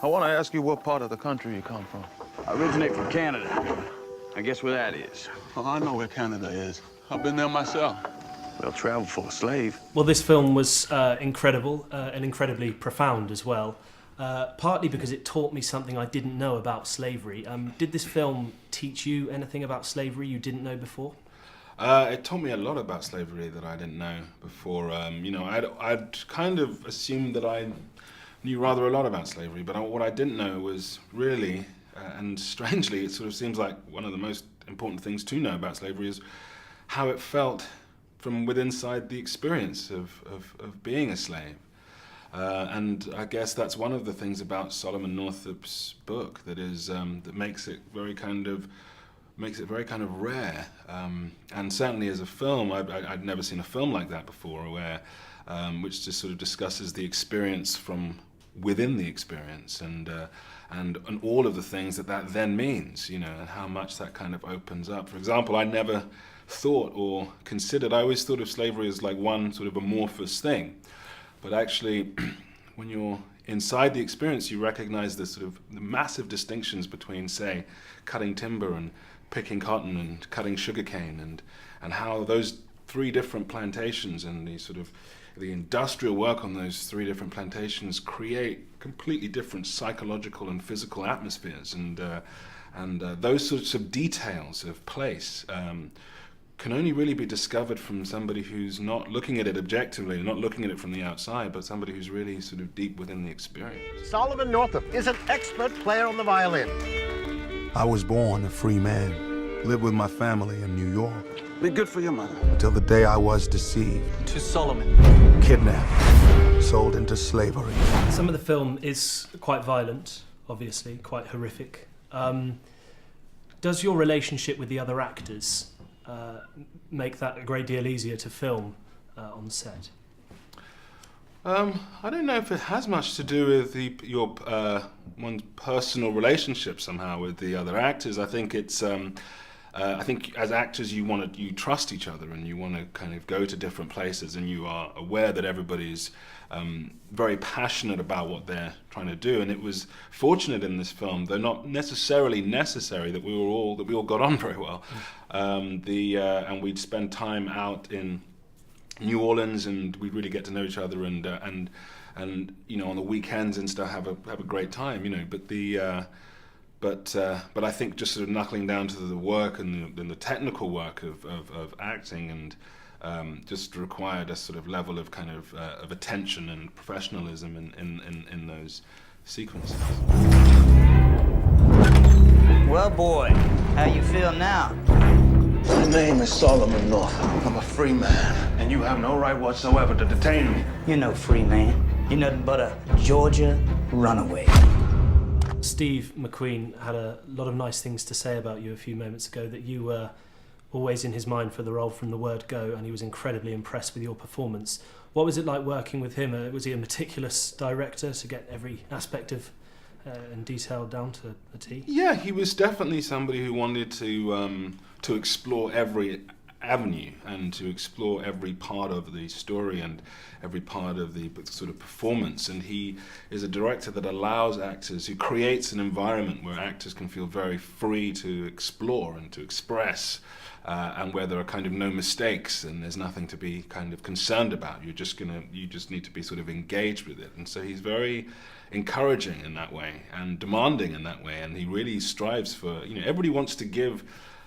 I want to ask you what part of the country you come from. I originate from Canada. I guess where that is. Oh, I know where Canada is. I've been there myself. Well, travel for a slave. Well, this film was incredible and incredibly profound as well, partly because it taught me something I didn't know about slavery. Did this film teach you anything about slavery you didn't know before? It taught me a lot about slavery that I didn't know before. I'd kind of assumed that I knew rather a lot about slavery, but what I didn't know was really, and strangely, it sort of seems like one of the most important things to know about slavery is how it felt from within inside the experience of being a slave. And I guess that's one of the things about Solomon Northup's book that is that makes it very kind of rare. And certainly as a film, I'd never seen a film like that before, where which just sort of discusses the experience from within the experience and all of the things that then means, and how much that kind of opens up. For example, I never thought or considered, I always thought of slavery as like one sort of amorphous thing. But actually, when you're inside the experience, you recognize the sort of the massive distinctions between, say, cutting timber and picking cotton and cutting sugarcane, and how those three different plantations and the industrial work on those three different plantations create completely different psychological and physical atmospheres, and those sorts of details of place can only really be discovered from somebody who's not looking at it objectively, not looking at it from the outside, but somebody who's really sort of deep within the experience. Solomon Northup is an expert player on the violin. I was born a free man, lived with my family in New York. Be good for your mother. Until the day I was deceived. To Solomon. Kidnapped, sold into slavery. Some of the film is quite violent, obviously, quite horrific. Does your relationship with the other actors make that a great deal easier to film on set? I don't know if it has much to do with your one's personal relationship somehow with the other actors. I think it's I think as actors you trust each other and you want to kind of go to different places, and you are aware that everybody's very passionate about what they're trying to do. And it was fortunate in this film, though not necessarily necessary, that we all got on very well. And we'd spend time out in New Orleans, and we'd really get to know each other, and on the weekends and stuff have a great time, But I think just sort of knuckling down to the work and the technical work of acting, and just required a sort of level of kind of attention and professionalism in those sequences. Well, boy, how you feel now? My name is Solomon Northup. I'm a free man, and you have no right whatsoever to detain me. You're no free man. You're nothing but a Georgia runaway. Steve McQueen had a lot of nice things to say about you a few moments ago, that you were always in his mind for the role from the word go, and he was incredibly impressed with your performance. What was it like working with him? Was he a meticulous director to get every aspect of and detail down to a T? Yeah, he was definitely somebody who wanted to explore every avenue and to explore every part of the story and every part of the sort of performance. And he is a director that allows actors, who creates an environment where actors can feel very free to explore and to express, and where there are kind of no mistakes and there's nothing to be kind of concerned about. You just need to be sort of engaged with it. And so he's very encouraging in that way and demanding in that way, and he really strives for, everybody wants to give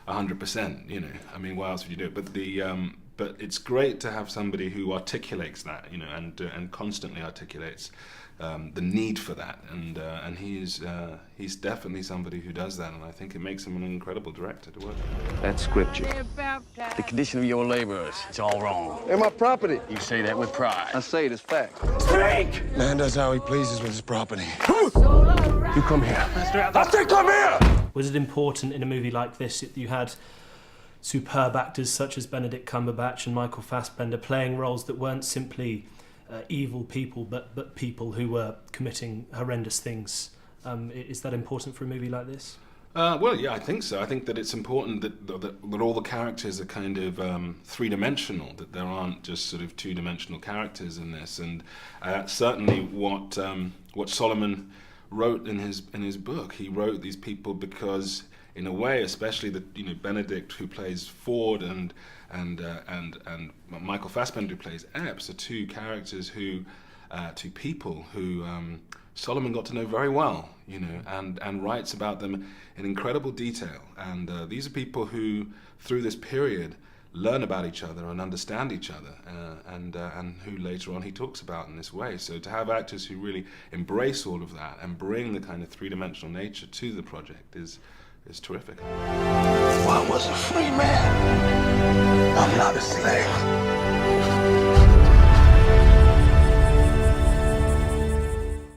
100%, I mean, why else would you do it? But it's great to have somebody who articulates that, and constantly articulates the need for that, and he's definitely somebody who does that, and I think it makes him an incredible director to work with. That's scripture. The condition of your laborers, it's all wrong. They're my property. You say that with pride. I say it as fact. Speak! Man does how he pleases with his property. You come here. I say come here! Was it important in a movie like this that you had superb actors such as Benedict Cumberbatch and Michael Fassbender playing roles that weren't simply evil people, but people who were committing horrendous things? Is that important for a movie like this? Well, yeah, I think so. I think that it's important that all the characters are kind of three-dimensional, that there aren't just sort of two-dimensional characters in this. And certainly what Solomon wrote in his book. He wrote these people because, in a way, especially Benedict, who plays Ford, and Michael Fassbender, who plays Epps, are two characters two people who Solomon got to know very well, and writes about them in incredible detail. And these are people who, through this period, learn about each other and understand each other, and who later on he talks about in this way. So to have actors who really embrace all of that and bring the kind of three-dimensional nature to the project is terrific. Well, I was a free man. I'm not a slave.